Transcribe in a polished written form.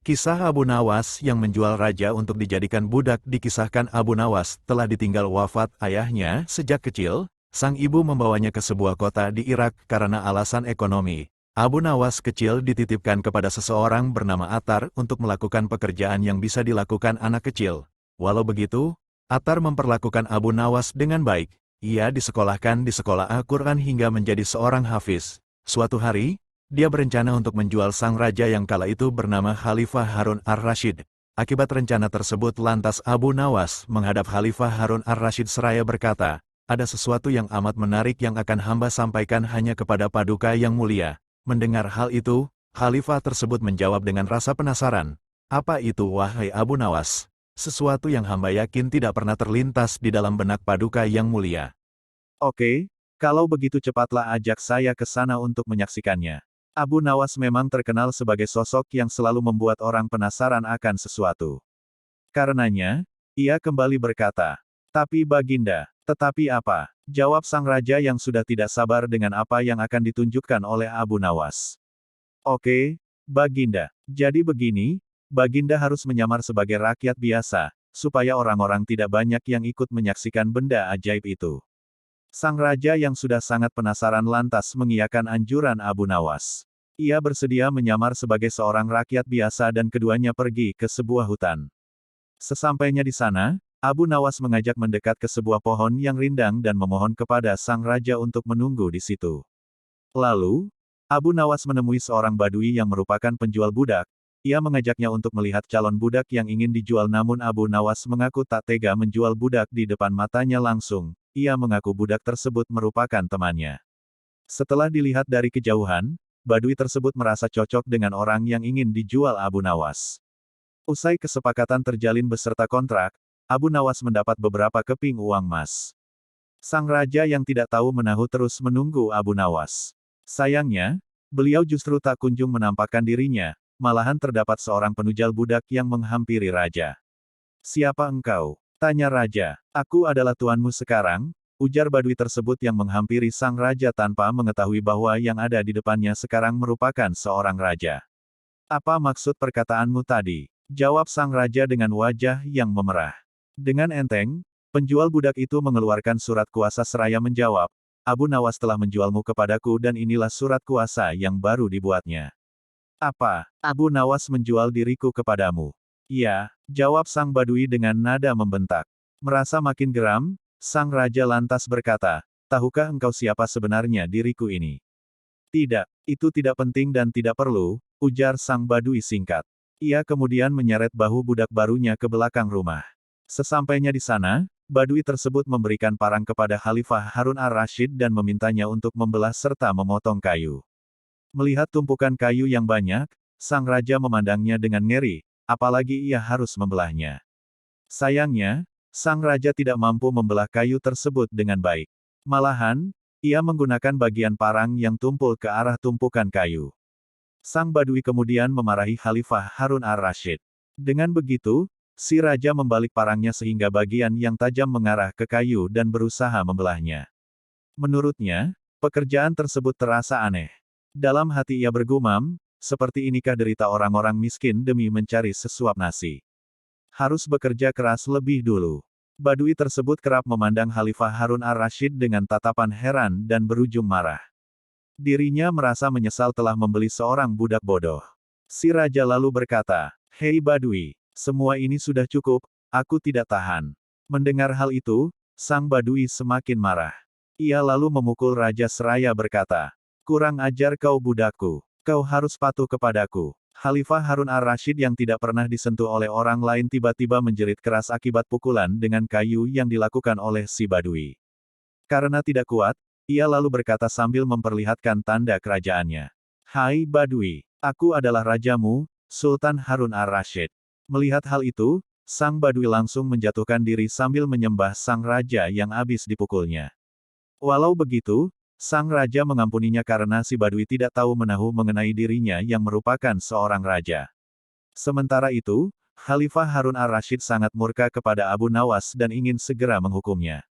Kisah Abu Nawas yang menjual raja untuk dijadikan budak dikisahkan Abu Nawas telah ditinggal wafat ayahnya sejak kecil, sang ibu membawanya ke sebuah kota di Irak karena alasan ekonomi. Abu Nawas kecil dititipkan kepada seseorang bernama Atar untuk melakukan pekerjaan yang bisa dilakukan anak kecil. Walau begitu, Atar memperlakukan Abu Nawas dengan baik. Ia disekolahkan di sekolah Al-Quran hingga menjadi seorang hafiz. Suatu hari, dia berencana untuk menjual sang raja yang kala itu bernama Khalifah Harun ar-Rasyid. Akibat rencana tersebut lantas Abu Nawas menghadap Khalifah Harun ar-Rasyid seraya berkata, "Ada sesuatu yang amat menarik yang akan hamba sampaikan hanya kepada Paduka yang mulia." Mendengar hal itu, Khalifah tersebut menjawab dengan rasa penasaran, "Apa itu wahai Abu Nawas? Sesuatu yang hamba yakin tidak pernah terlintas di dalam benak Paduka yang mulia." Oke, kalau begitu cepatlah ajak saya ke sana untuk menyaksikannya. Abu Nawas memang terkenal sebagai sosok yang selalu membuat orang penasaran akan sesuatu. Karenanya, ia kembali berkata, "Tapi Baginda, tetapi apa?" Jawab sang raja yang sudah tidak sabar dengan apa yang akan ditunjukkan oleh Abu Nawas. "Oke, Baginda. Jadi begini, Baginda harus menyamar sebagai rakyat biasa, supaya orang-orang tidak banyak yang ikut menyaksikan benda ajaib itu." Sang raja yang sudah sangat penasaran lantas mengiyakan anjuran Abu Nawas. Ia bersedia menyamar sebagai seorang rakyat biasa dan keduanya pergi ke sebuah hutan. Sesampainya di sana, Abu Nawas mengajak mendekat ke sebuah pohon yang rindang dan memohon kepada sang raja untuk menunggu di situ. Lalu, Abu Nawas menemui seorang badui yang merupakan penjual budak. Ia mengajaknya untuk melihat calon budak yang ingin dijual, namun Abu Nawas mengaku tak tega menjual budak di depan matanya langsung. Ia mengaku budak tersebut merupakan temannya. Setelah dilihat dari kejauhan, badui tersebut merasa cocok dengan orang yang ingin dijual Abu Nawas. Usai kesepakatan terjalin beserta kontrak, Abu Nawas mendapat beberapa keping uang emas. Sang raja yang tidak tahu menahu terus menunggu Abu Nawas. Sayangnya, beliau justru tak kunjung menampakkan dirinya, malahan terdapat seorang penujal budak yang menghampiri raja. "Siapa engkau?" tanya raja. "Aku adalah tuanmu sekarang," ujar badui tersebut yang menghampiri sang raja tanpa mengetahui bahwa yang ada di depannya sekarang merupakan seorang raja. "Apa maksud perkataanmu tadi?" jawab sang raja dengan wajah yang memerah. Dengan enteng, penjual budak itu mengeluarkan surat kuasa seraya menjawab, "Abu Nawas telah menjualmu kepadaku dan inilah surat kuasa yang baru dibuatnya." "Apa? Abu Nawas menjual diriku kepadamu?" "Iya," jawab sang badui dengan nada membentak. Merasa makin geram, sang raja lantas berkata, "Tahukah engkau siapa sebenarnya diriku ini?" "Tidak, itu tidak penting dan tidak perlu," ujar sang badui singkat. Ia kemudian menyeret bahu budak barunya ke belakang rumah. Sesampainya di sana, badui tersebut memberikan parang kepada Khalifah Harun ar-Rasyid dan memintanya untuk membelah serta memotong kayu. Melihat tumpukan kayu yang banyak, sang raja memandangnya dengan ngeri, apalagi ia harus membelahnya. Sayangnya, sang raja tidak mampu membelah kayu tersebut dengan baik. Malahan, ia menggunakan bagian parang yang tumpul ke arah tumpukan kayu. Sang badui kemudian memarahi Khalifah Harun ar-Rasyid. Dengan begitu, si raja membalik parangnya sehingga bagian yang tajam mengarah ke kayu dan berusaha membelahnya. Menurutnya, pekerjaan tersebut terasa aneh. Dalam hati ia bergumam, seperti inikah derita orang-orang miskin demi mencari sesuap nasi. Harus bekerja keras lebih dulu. Badui tersebut kerap memandang Khalifah Harun ar-Rasyid dengan tatapan heran dan berujung marah. Dirinya merasa menyesal telah membeli seorang budak bodoh. Si raja lalu berkata, "Hei badui, semua ini sudah cukup, aku tidak tahan." Mendengar hal itu, sang badui semakin marah. Ia lalu memukul raja seraya berkata, "Kurang ajar kau budakku. Kau harus patuh kepadaku." Khalifah Harun ar-Rasyid yang tidak pernah disentuh oleh orang lain tiba-tiba menjerit keras akibat pukulan dengan kayu yang dilakukan oleh si badui. Karena tidak kuat, ia lalu berkata sambil memperlihatkan tanda kerajaannya, "Hai badui, aku adalah rajamu, Sultan Harun ar-Rasyid." Melihat hal itu, sang badui langsung menjatuhkan diri sambil menyembah sang raja yang habis dipukulnya. Walau begitu, sang raja mengampuninya karena si badui tidak tahu menahu mengenai dirinya yang merupakan seorang raja. Sementara itu, Khalifah Harun ar-Rasyid sangat murka kepada Abu Nawas dan ingin segera menghukumnya.